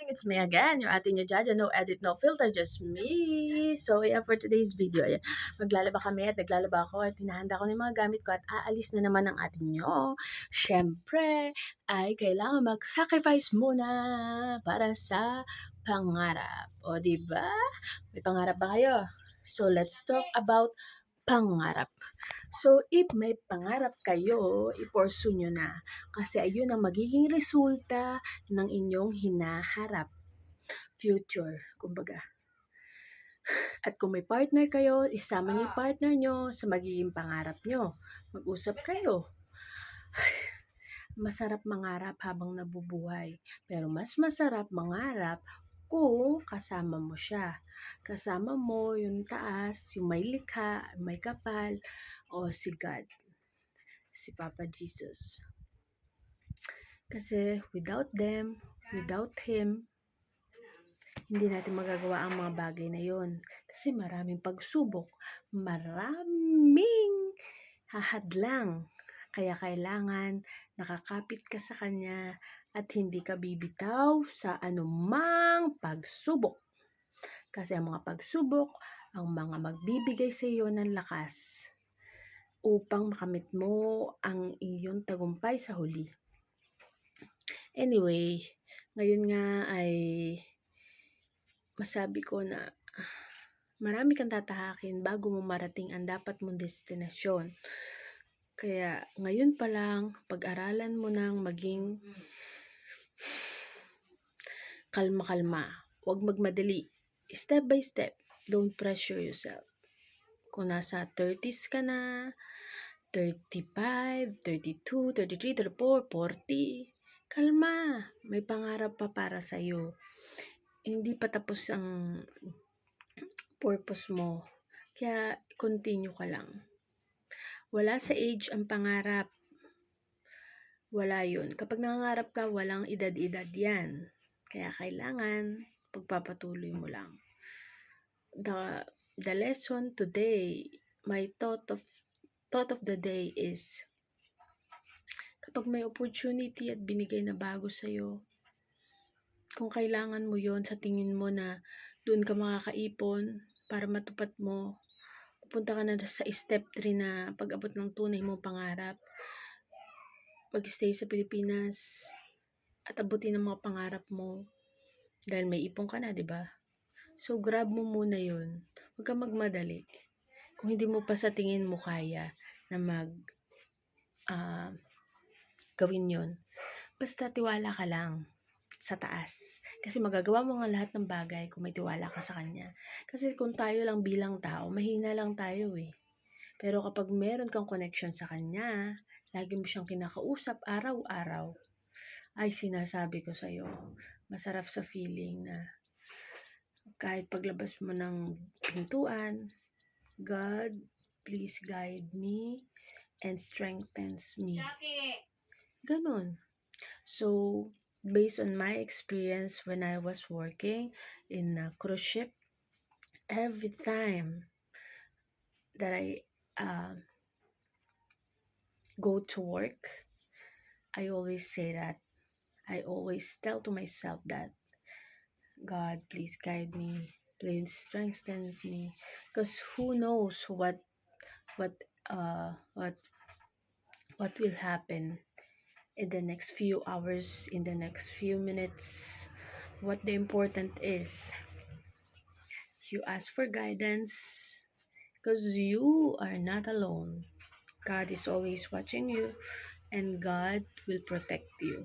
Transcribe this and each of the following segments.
It's me again, your ate nyo Jaja. No edit, no filter, just me. So, yeah, for today's video, ayan, maglalaba kami at naglalaba ako at hinahanda ko ng mga gamit ko at aalis na naman ang ate nyo. Siyempre, ay kailangan mag-sacrifice muna para sa pangarap. O, diba? May pangarap ba kayo? So, let's talk about pangarap. So, if may pangarap kayo, i-pursue nyo na. Kasi ayun ang magiging resulta ng inyong hinaharap. Future, kumbaga. At kung may partner kayo, isama niyo yung partner nyo sa magiging pangarap nyo. Mag-usap kayo. Masarap mangarap habang nabubuhay. Pero mas masarap mangarap kung kasama mo siya. Kasama mo yung taas, yung may likha, may kapal, o si God, si Papa Jesus. Kasi without them, without Him, hindi natin magagawa ang mga bagay na yon. Kasi maraming pagsubok, maraming hahadlang. Kaya kailangan nakakapit ka sa Kanya at hindi ka bibitaw sa anumang pagsubok. Kasi ang mga pagsubok, ang mga magbibigay sa iyo ng lakas upang makamit mo ang iyong tagumpay sa huli. Anyway, ngayon nga ay masabi ko na marami kang tatahakin bago mo marating ang dapat mong destinasyon. Kaya ngayon pa lang, pag-aralan mo nang maging kalma-kalma. Huwag magmadali. Step by step. Don't pressure yourself. Kung nasa 30s ka na, 35, 32, 33, 34, 40, kalma. May pangarap pa para sa'yo. Hindi pa tapos ang purpose mo. Kaya continue ka lang. Wala sa age ang pangarap. Wala yun. Kapag nangangarap ka, walang edad-edad yan. Kaya kailangan pagpapatuloy mo lang. The lesson today, my thought of the day is, kapag may opportunity at binigay na bago sa'yo, kung kailangan mo yon sa tingin mo na doon ka makakaipon para matupad mo, pupunta ka na sa step 3 na pag-abot ng tunay mong pangarap, mag-stay sa Pilipinas at abutin ang mga pangarap mo dahil may ipon ka na, 'di ba? So grab mo muna 'yon. Huwag kang magmadali. Kung hindi mo pa sa tingin mo kaya na gawin 'yon, basta tiwala ka lang sa taas. Kasi magagawa mo nga lahat ng bagay kung may tiwala ka sa Kanya. Kasi kung tayo lang bilang tao, mahina lang tayo eh. Pero kapag meron kang connection sa Kanya, lagi mo siyang kinakausap araw-araw, ay sinasabi ko sa'yo, masarap sa feeling na kahit paglabas mo ng pintuan, God, please guide me and strengthens me. Ganon. So, based on my experience when I was working in a cruise ship, every time that I go to work, I always say that, I always tell to myself that, God, please guide me, please strengthen me, because who knows what will happen in the next few hours, in the next few minutes. What the important is, you ask for guidance, because you are not alone. God is always watching you, and God will protect you.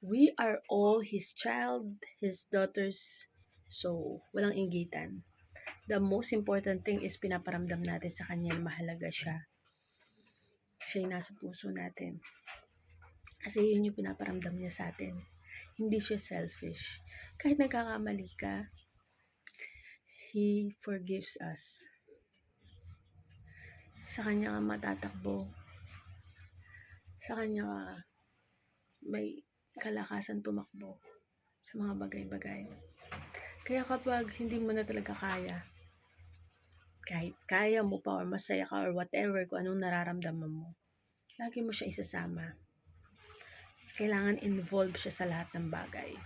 We are all His child, His daughters, so walang inggitan. The most important thing is pinaparamdam natin sa Kanya na mahalaga siya. Siya yung nasa puso natin. Kasi yun yung pinaparamdam niya sa atin. Hindi siya selfish. Kahit nagkakamali ka, He forgives us. Sa Kanya ka matatakbo. Sa Kanya ka may kalakasan tumakbo sa mga bagay-bagay. Kaya kapag hindi mo na talaga kaya, kahit kaya mo pa or masaya ka or whatever kung anong nararamdaman mo, lagi mo siya isasama. Kailangan involved siya sa lahat ng bagay.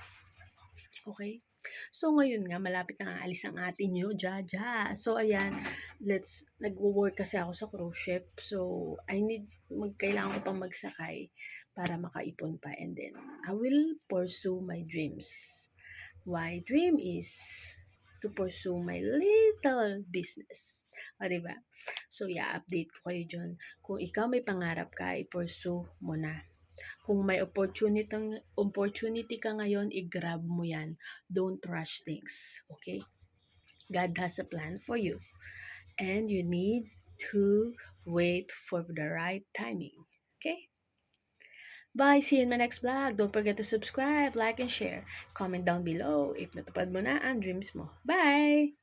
Okay? So, ngayon nga malapit na aalis ang ate niyo, Jaja. So, ayan, nagwo-work kasi ako sa cruise ship. So, kailangan ko pang magsakay para makaipon pa. And then, I will pursue my dreams. My dream is to pursue my little business. O, diba? So, yeah, update ko kayo dyan. Kung ikaw may pangarap ka, i-pursue mo na. Kung may opportunity ka ngayon, i-grab mo yan. Don't rush things. Okay? God has a plan for you. And you need to wait for the right timing. Okay? Bye! See you in my next vlog. Don't forget to subscribe, like, and share. Comment down below if natupad mo na ang dreams mo. Bye!